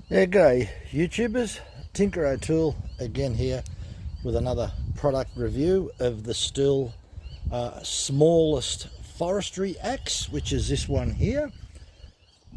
Yeah, g'day YouTubers, Tinker O'Toole again here with another product review of the Stihl smallest forestry axe, which is this one here.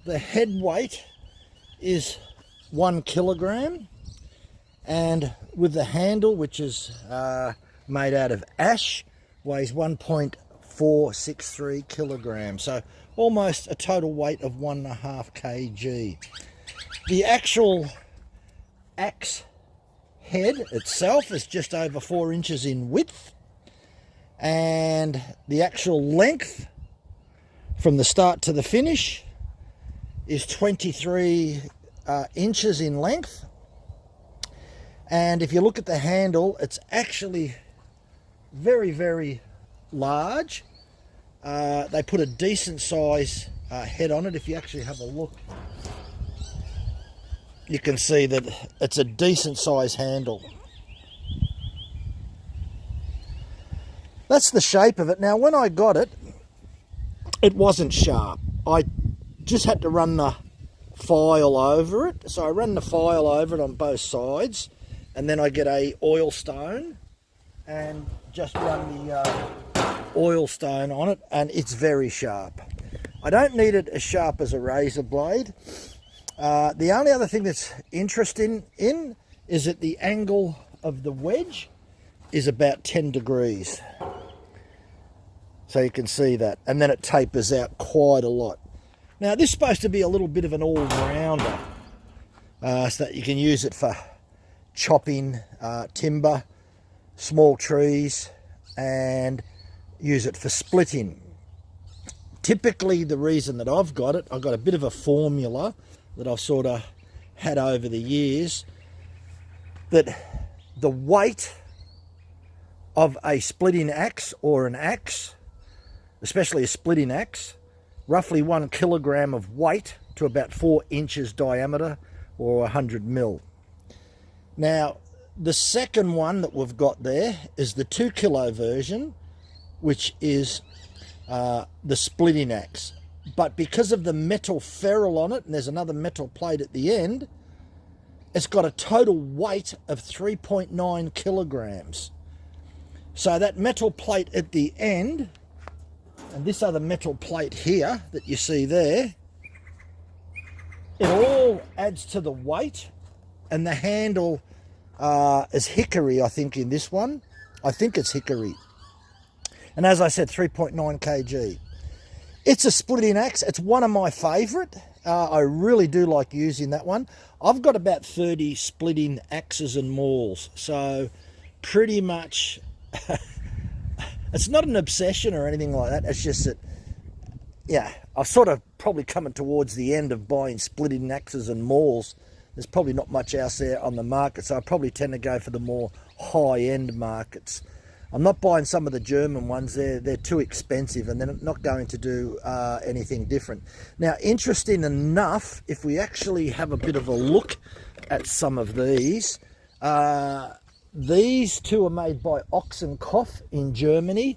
The head weight is 1 kilogram, and with the handle, which is made out of ash, weighs 1.463 kilograms, so almost a total weight of 1.5 kg. The actual axe head itself is just over 4 inches in width, and the actual length from the start to the finish is 23 inches in length. And if you look at the handle, it's actually very, very large. They put a decent size head on it. If you actually have a look, you can see that it's a decent size handle. That's the shape of it. Now, when I got it, it wasn't sharp. I just had to run the file over it. So I ran the file over it on both sides, and then I get a oil stone and just run the oil stone on it, and it's very sharp. I don't need it as sharp as a razor blade. The only other thing that's interesting is that the angle of the wedge is about 10 degrees. So you can see that. And then it tapers out quite a lot. Now, this is supposed to be a little bit of an all-rounder, so that you can use it for chopping timber, small trees, and use it for splitting. Typically, the reason that I've got it, I've got a bit of a formula that I've sort of had over the years, that the weight of a splitting axe or an axe, especially a splitting axe, roughly 1 kilogram of weight to about 4 inches diameter, or 100 mil. Now, the second one that we've got there is the 2 kilo version, which is the splitting axe. But because of the metal ferrule on it, and there's another metal plate at the end, it's got a total weight of 3.9 kilograms. So that metal plate at the end, and this other metal plate here that you see there, it all adds to the weight. And the handle is hickory, I think, in this one. I think it's hickory. And as I said, 3.9 kg. It's a splitting axe. It's one of my favourite. I really do like using that one. I've got about 30 splitting axes and mauls, so pretty much it's not an obsession or anything like that. It's just that, yeah, I've sort of probably coming towards the end of buying splitting axes and mauls. There's probably not much else there on the market, so I probably tend to go for the more high-end markets. I'm not buying some of the German ones. They're too expensive, and they're not going to do anything different. Now, interesting enough, if we actually have a bit of a look at some of these two are made by Ox and Koff in Germany.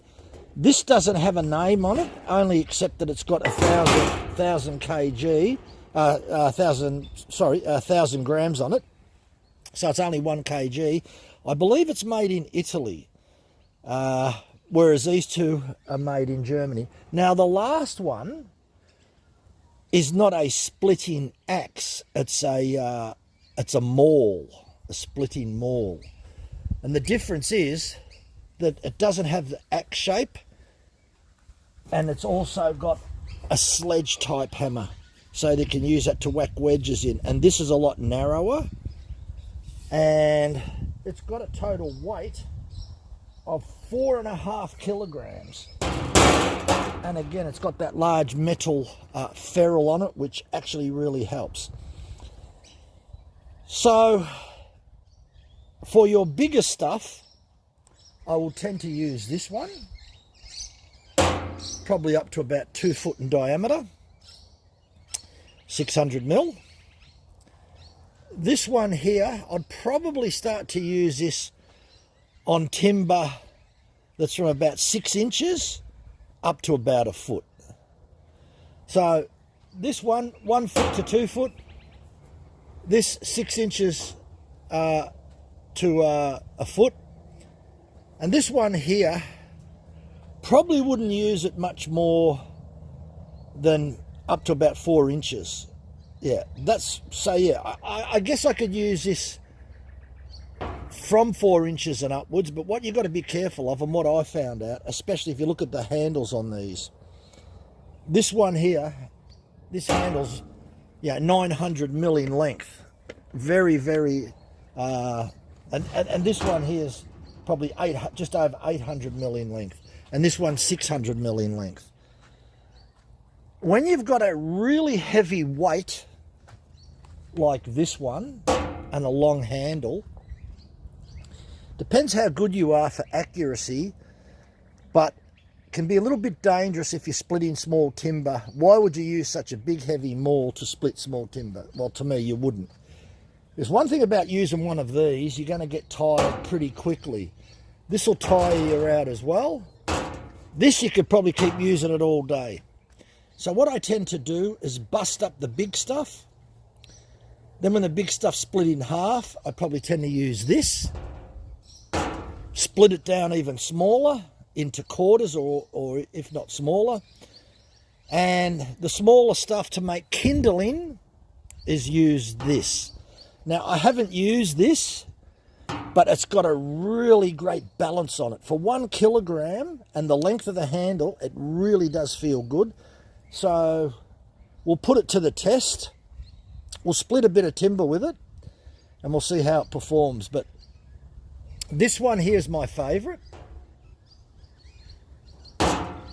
This doesn't have a name on it, only except that it's got 1,000 grams on it. So it's only 1 kg. I believe it's made in Italy. Whereas these two are made in Germany. Now, the last one is not a splitting axe. It's a maul, a splitting maul. And the difference is that it doesn't have the axe shape, and it's also got a sledge type hammer, so they can use that to whack wedges in. And this is a lot narrower, and it's got a total weight of 4.5 kilograms. And again, it's got that large metal ferrule on it, which actually really helps. So for your bigger stuff, I will tend to use this one, probably up to about 2 foot in diameter, 600 mil. This one here, I'd probably start to use this on timber that's from about 6 inches up to about 1 foot. So this one, 1 foot to 2 foot, This 6 inches to a foot, and this one here probably wouldn't use it much more than up to about 4 inches. Yeah, that's, so yeah, I guess I could use this from 4 inches and upwards, but what you've got to be careful of, and what I found out, especially if you look at the handles on these, this one here, this handle's 900 mil in length, very, very, and this one here is probably just over 800 mil in length, and this one's 600 mil in length. When you've got a really heavy weight like this one and a long handle, depends how good you are for accuracy, but can be a little bit dangerous if you're splitting small timber. Why would you use such a big heavy maul to split small timber? Well, to me, you wouldn't. There's one thing about using one of these, you're going to get tired pretty quickly. This will tire you out as well. This you could probably keep using it all day. So what I tend to do is bust up the big stuff. Then when the big stuff's split in half, I probably tend to use this. Split it down even smaller into quarters, or if not smaller. And the smaller stuff to make kindling is use this. Now, I haven't used this, but it's got a really great balance on it. For 1 kilogram and the length of the handle, it really does feel good. So we'll put it to the test. We'll split a bit of timber with it and we'll see how it performs. But this one here is my favourite.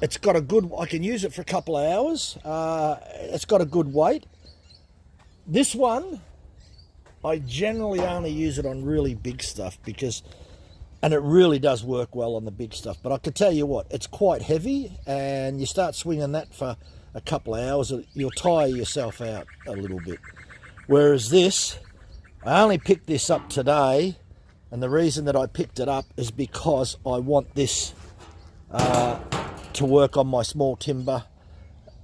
It's got a good, I can use it for a couple of hours. It's got a good weight. This one, I generally only use it on really big stuff and it really does work well on the big stuff. But I can tell you what, it's quite heavy, and you start swinging that for a couple of hours, you'll tire yourself out a little bit. Whereas this, I only picked this up today, and the reason that I picked it up is because I want this to work on my small timber,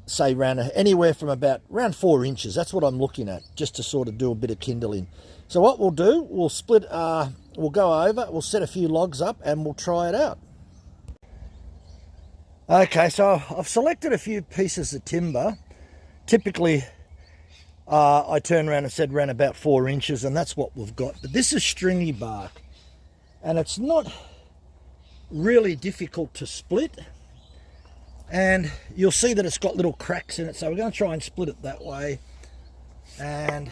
say anywhere from around 4 inches. That's what I'm looking at, just to sort of do a bit of kindling. So what we'll do, we'll split, we'll go over, we'll set a few logs up and we'll try it out. Okay, so I've selected a few pieces of timber. Typically, I turned around and said ran about 4 inches, and that's what we've got. But this is stringy bark, and it's not really difficult to split. And you'll see that it's got little cracks in it, so we're going to try and split it that way. And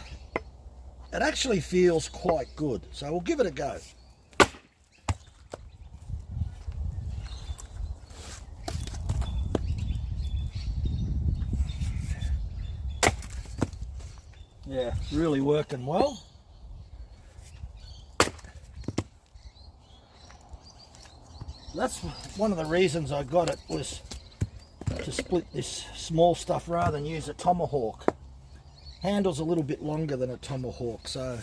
it actually feels quite good, so we'll give it a go. Yeah, really working well. That's one of the reasons I got it, was to split this small stuff rather than use a tomahawk. Handle's a little bit longer than a tomahawk, so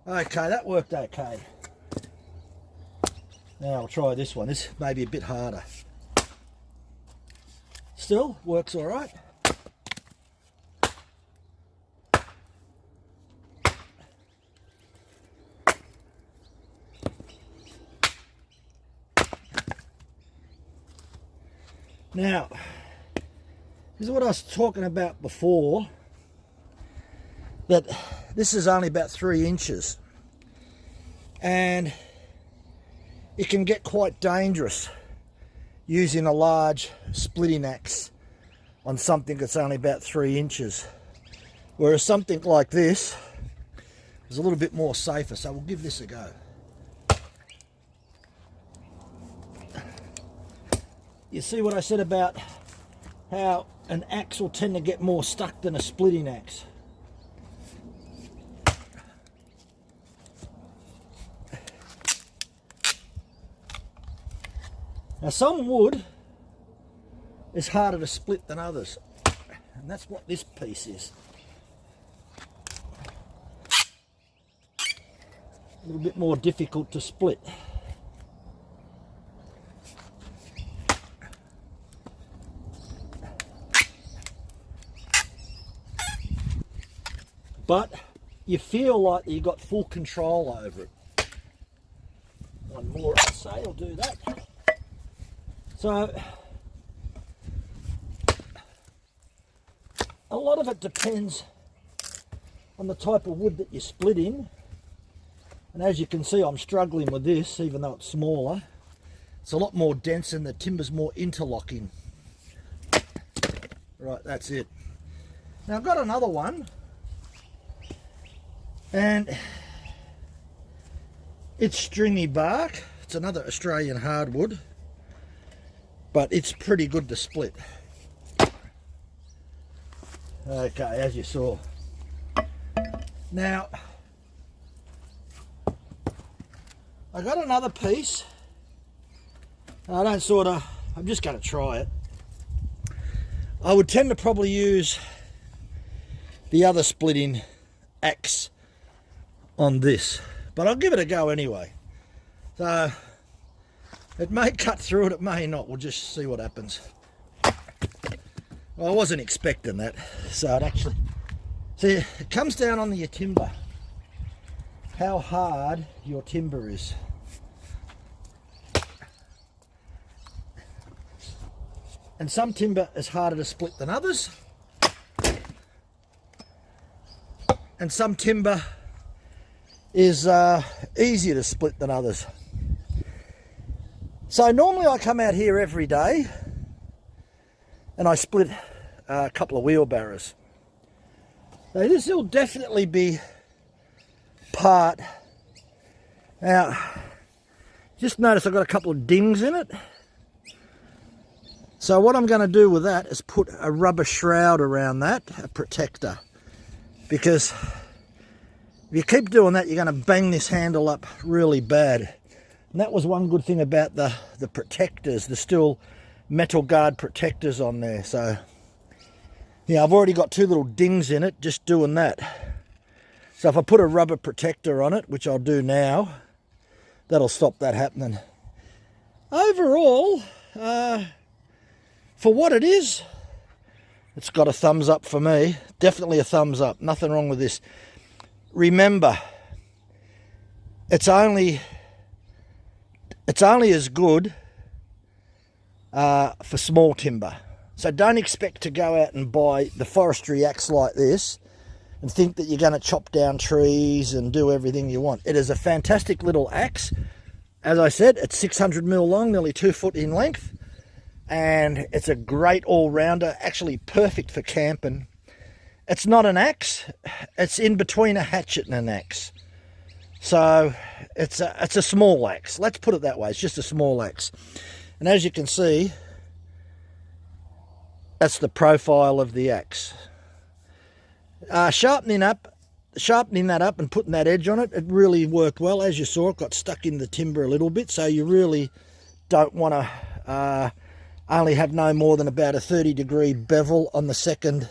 okay, that worked okay. Now I'll try this one. This may be a bit harder. Still works all right. Now, this is what I was talking about before, that this is only about 3 inches, and it can get quite dangerous using a large splitting axe on something that's only about 3 inches, whereas something like this is a little bit more safer. So we'll give this a go. You see what I said about how an axe will tend to get more stuck than a splitting axe? Now, some wood is harder to split than others, and that's what this piece is. a little bit more difficult to split. But you feel like you got full control over it. One more, I'll say, I'll do that. So, a lot of it depends on the type of wood that you split in. And as you can see, I'm struggling with this, even though it's smaller. It's a lot more dense and the timber's more interlocking. Right, that's it. Now I've got another one. And it's stringy bark. It's another Australian hardwood, but it's pretty good to split. Okay, as you saw. Now, I got another piece. I'm just going to try it. I would tend to probably use the other splitting axe on this, but I'll give it a go anyway. So it may cut through it, it may not. We'll just see what happens. Well, I wasn't expecting that. So it actually, see, it comes down on your timber, how hard your timber is. And some timber is harder to split than others, and some timber is easier to split than others. So normally I come out here every day and I split a couple of wheelbarrows. So this will definitely be part. Now, just notice I've got a couple of dings in it. So what I'm going to do with that is put a rubber shroud around that, a protector, because if you keep doing that, you're going to bang this handle up really bad. And that was one good thing about the protectors, the Stihl metal guard protectors on there. So yeah, I've already got two little dings in it just doing that. So if I put a rubber protector on it, which I'll do now, that'll stop that happening. Overall, for what it is, it's got a thumbs up for me. Definitely a thumbs up. Nothing wrong with this. Remember, it's only as good for small timber. So don't expect to go out and buy the forestry axe like this and think that you're going to chop down trees and do everything you want. It is a fantastic little axe. As I said, it's 600 mil long, nearly 2 foot in length. And it's a great all-rounder, actually perfect for camping. It's not an axe, it's in between a hatchet and an axe. So it's a small axe, let's put it that way, it's just a small axe. And as you can see, that's the profile of the axe. Sharpening that up and putting that edge on it, it really worked well. As you saw, it got stuck in the timber a little bit, so you really don't want to only have no more than about a 30-degree bevel on the second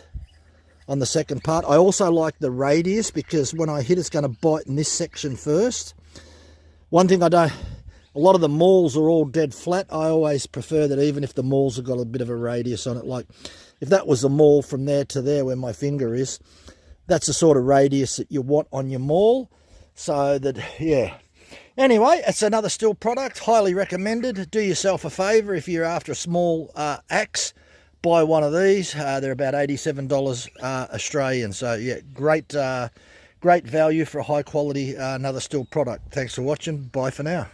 part. I also like the radius because when I hit, it's going to bite in this section first. One thing a lot of the mauls are all dead flat. I always prefer that, even if the mauls have got a bit of a radius on it. Like if that was the maul from there to there where my finger is, that's the sort of radius that you want on your maul. So that, yeah. Anyway, it's another Stihl product, highly recommended. Do yourself a favour if you're after a small axe, buy one of these. They're about $87 Australian. So yeah, great value for a high quality another Stihl product. Thanks for watching. Bye for now.